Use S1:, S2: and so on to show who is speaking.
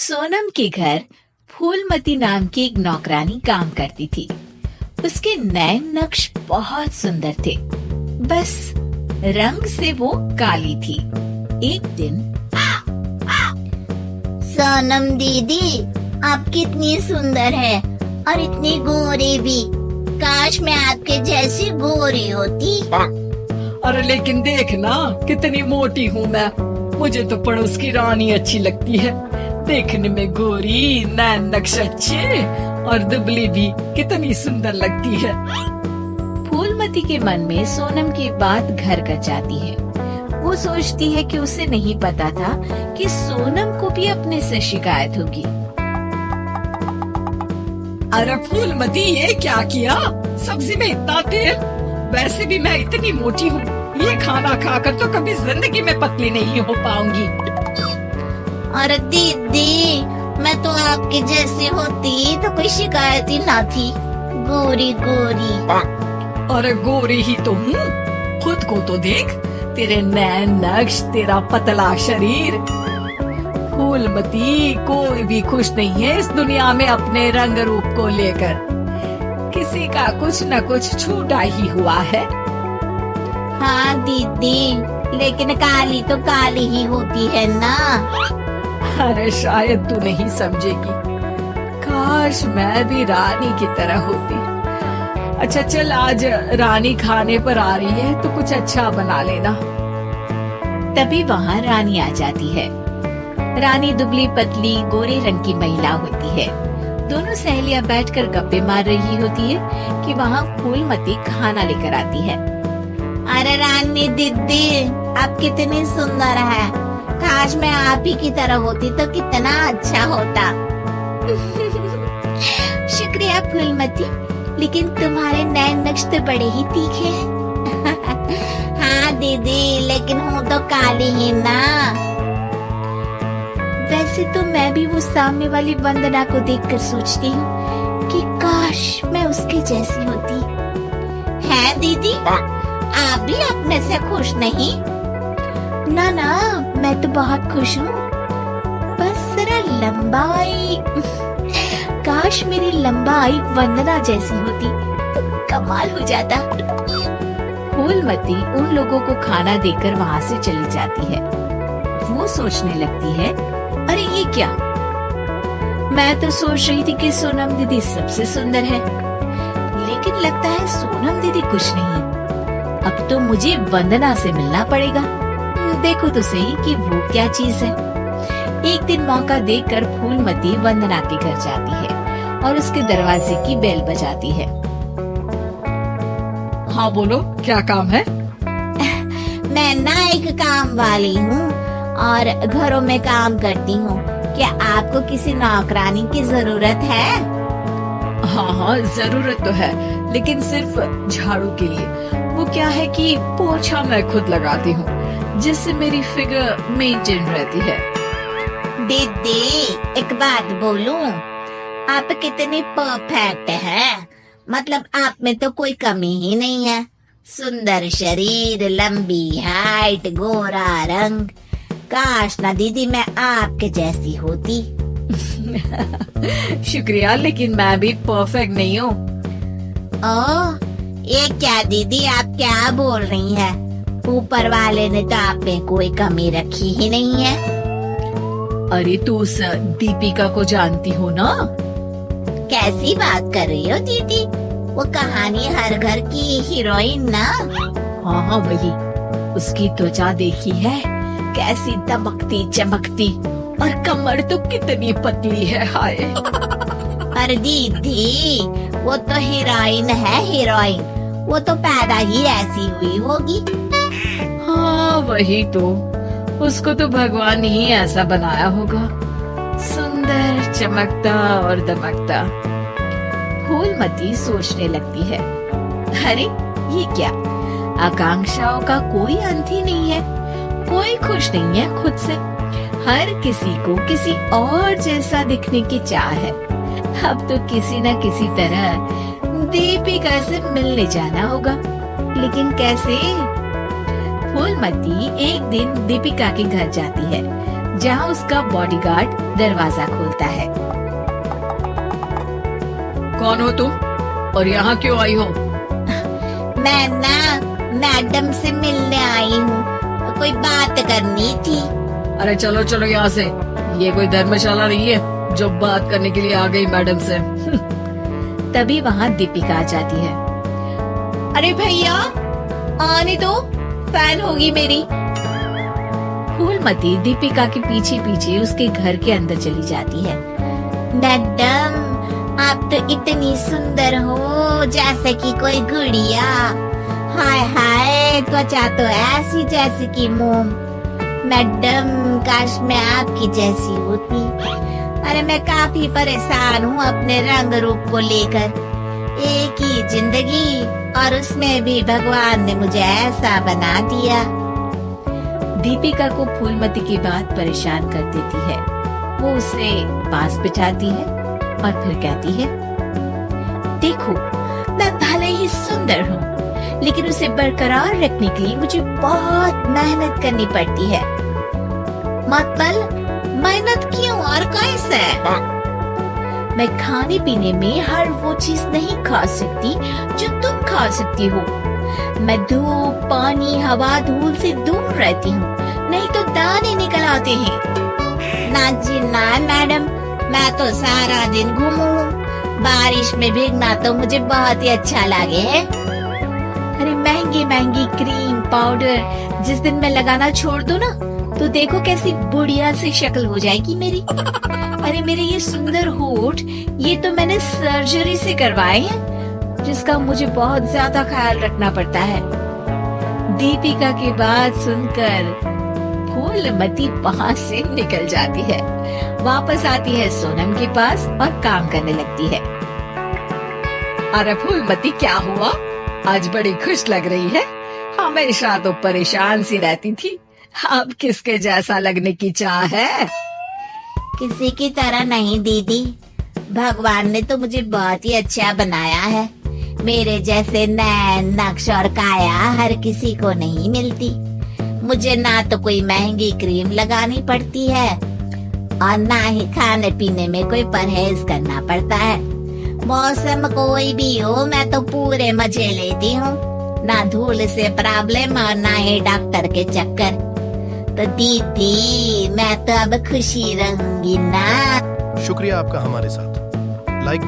S1: सोनम के घर फूलमती नाम की एक नौकरानी काम करती थी। उसके नैन नक्श बहुत सुंदर थे, बस रंग से वो काली थी। एक दिन
S2: सोनम दीदी, आप कितनी सुंदर है और इतनी गोरी भी। काश मैं आपके जैसी गोरी होती।
S3: अरे लेकिन देखना कितनी मोटी हूँ मैं। मुझे तो पड़ोस की रानी अच्छी लगती है, देखने में गोरी, नैन नक्श अच्छे और दुबली भी कितनी सुंदर लगती है।
S1: फूलमती के मन में सोनम की बात घर कर जाती है। वो सोचती है कि उसे नहीं पता था कि सोनम को भी अपने से शिकायत होगी।
S3: अरे फूलमती, ये क्या किया? सब्जी में इतना तेल, वैसे भी मैं इतनी मोटी हूँ। ये खाना खाकर तो कभी जिंदगी में पतली नहीं हो पाऊंगी।
S2: और दीदी, मैं तो आपके जैसी होती तो कोई शिकायत ही ना थी। गोरी गोरी।
S3: अरे गोरी ही तो हूँ, खुद को तो देख। तेरे नैन नक्श, तेरा पतला शरीर। फूलमती, कोई भी खुश नहीं है इस दुनिया में अपने रंग रूप को लेकर। किसी का कुछ न कुछ छूटा ही हुआ है।
S2: हाँ दीदी, लेकिन काली तो काली ही होती है ना।
S3: अरे शायद तू नहीं समझेगी। काश मैं भी रानी की तरह होती। अच्छा चल, आज रानी खाने पर आ रही है तो कुछ अच्छा बना लेना।
S1: तभी वहाँ रानी आ जाती है। रानी दुबली पतली गोरे रंग की महिला होती है। दोनों सहेलियां बैठकर गप्पे मार रही होती है कि वहाँ फूलमती खाना लेकर आती है।
S2: अरे रानी दीदी, आप कितनी सुंदर है। काश मैं आप ही की तरह होती तो कितना अच्छा होता।
S1: शुक्रिया फूलमती, लेकिन तुम्हारे नैन नक्श तो बड़े ही तीखे हैं।
S2: हाँ दीदी, लेकिन हूँ तो काली ही ना।
S1: वैसे तो मैं भी वो सामने वाली वंदना को देखकर सोचती हूँ कि काश मैं उसके जैसी होती।
S2: है दीदी, आप भी अपने से खुश नहीं?
S1: ना ना, मैं तो बहुत खुश हूँ। बस जरा लंबाई, काश मेरी लंबाई वंदना जैसी होती तो कमाल हो जाता। फूलमती उन लोगों को खाना देकर वहाँ से चली जाती है। वो सोचने लगती है, अरे ये क्या? मैं तो सोच रही थी कि सोनम दीदी सबसे सुंदर है, लेकिन लगता है सोनम दीदी कुछ नहीं। अब तो मुझे वंदना से मिलना पड़ेगा। देखो तो सही कि वो क्या चीज है। एक दिन मौका देखकर फूलमती वंदना के घर जाती है और उसके दरवाजे की बेल बजाती है।
S3: हाँ बोलो, क्या काम है?
S2: मैं ना एक काम वाली हूँ और घरों में काम करती हूँ। क्या आपको किसी नौकरानी की जरूरत है?
S3: हाँ हाँ, जरूरत तो है, लेकिन सिर्फ झाड़ू के लिए। वो क्या है कि पोछा मैं खुद लगाती हूँ, जिससे मेरी फिगर मेंटेन रहती है।
S2: दीदी, एक बात बोलूं, आप कितनी परफेक्ट है। मतलब आप में तो कोई कमी ही नहीं है। सुंदर शरीर, लंबी हाइट, गोरा रंग। काश ना दीदी मैं आपके जैसी होती।
S3: शुक्रिया, लेकिन मैं भी परफेक्ट नहीं हूँ।
S2: ओह, ये क्या दीदी, आप क्या बोल रही हैं? ऊपर वाले ने तो आप में कोई कमी रखी ही नहीं है।
S3: अरे तू उस दीपिका को जानती हो ना?
S2: कैसी बात कर रही हो दीदी? वो कहानी हर घर की हीरोइन ना?
S3: हाँ हाँ वही। उसकी त्वचा देखी है, कैसी दमकती चमकती, और कमर तो कितनी पतली है। हाय।
S2: अरे दीदी, वो तो हीरोइन है, हीरोइन। वो तो पैदा ही ऐसी हुई होगी।
S3: हाँ वही तो, उसको तो भगवान ही ऐसा बनाया होगा, सुंदर, चमकता और दमकता।
S1: फूलमती सोचने लगती है, अरे ये क्या? आकांक्षाओं का कोई अंत ही नहीं है। कोई खुश नहीं है खुद से। हर किसी को किसी और जैसा दिखने की चाह है। अब तो किसी न किसी तरह दीपिका से मिलने जाना होगा, लेकिन कैसे? फूलमती एक दिन दीपिका के घर जाती है, जहाँ उसका बॉडीगार्ड दरवाजा खोलता है।
S3: कौन हो तुम और यहाँ क्यों आई हो?
S2: मैं ना मैडम से मिलने आई हूँ, कोई बात करनी थी।
S3: अरे चलो चलो यहाँ से, ये कोई धर्मशाला नहीं है जो बात करने के लिए आ गई मैडम से।
S1: तभी वहाँ दीपिका आ जाती है। अरे भैया आने दो, फैन होगी मेरी। फूलमती दीपिका के पीछे पीछे उसके घर के अंदर चली जाती है।
S2: मैडम आप तो इतनी सुंदर हो जैसे कि कोई गुड़िया। हाय हाय त्वचा तो ऐसी जैसी कि मोम। मैडम काश मैं आपकी जैसी होती। अरे मैं काफी परेशान हूँ अपने रंग रूप को लेकर। एक ही जिंदगी और उसमें भी भगवान ने मुझे ऐसा बना दिया।
S1: दीपिका को फूलमती की बात परेशान कर देती है। वो उसे पास बिठाती है और फिर कहती है, देखो मैं भले ही सुंदर हूँ, लेकिन उसे बरकरार रखने के लिए मुझे बहुत मेहनत करनी पड़ती है।
S2: मतलब मेहनत क्यों और कैसे?
S1: मैं खाने पीने में हर वो चीज नहीं खा सकती जो तुम खा सकती हो। मैं धूप, पानी, हवा, धूल से दूर रहती हूँ, नहीं तो दाने निकल आते हैं।
S2: ना जी ना मैडम, मैं तो सारा दिन घूमूं। बारिश में भीगना तो मुझे बहुत ही अच्छा लगे है।
S1: अरे महंगी महंगी क्रीम, पाउडर जिस दिन मैं लगाना छोड़ दूं ना, तो देखो कैसी बुढ़िया सी शक्ल हो जाएगी मेरी। अरे मेरे ये सुंदर होठ, ये तो मैंने सर्जरी से करवाए हैं, जिसका मुझे बहुत ज्यादा ख्याल रखना पड़ता है। दीपिका की बात सुनकर फूलमती वहाँ से निकल जाती है, वापस आती है सोनम के पास और काम करने लगती है।
S3: अरे फूलमती क्या हुआ? आज बड़ी खुश लग रही है। हमेशा तो परेशान सी रहती थी, अब किसके जैसा लगने की चाह है?
S2: किसी की तरह नहीं दीदी, भगवान ने तो मुझे बहुत ही अच्छा बनाया है। मेरे जैसे नैन, नक्श और काया हर किसी को नहीं मिलती। मुझे ना तो कोई महंगी क्रीम लगानी पड़ती है और ना ही खाने पीने में कोई परहेज करना पड़ता है। मौसम कोई भी हो मैं तो पूरे मजे लेती हूँ। ना धूल से प्रॉब्लम और ना ही डॉक्टर के चक्कर। तो दीदी मैं तो अब खुशी रहूंगी ना।
S4: शुक्रिया आपका हमारे साथ। लाइक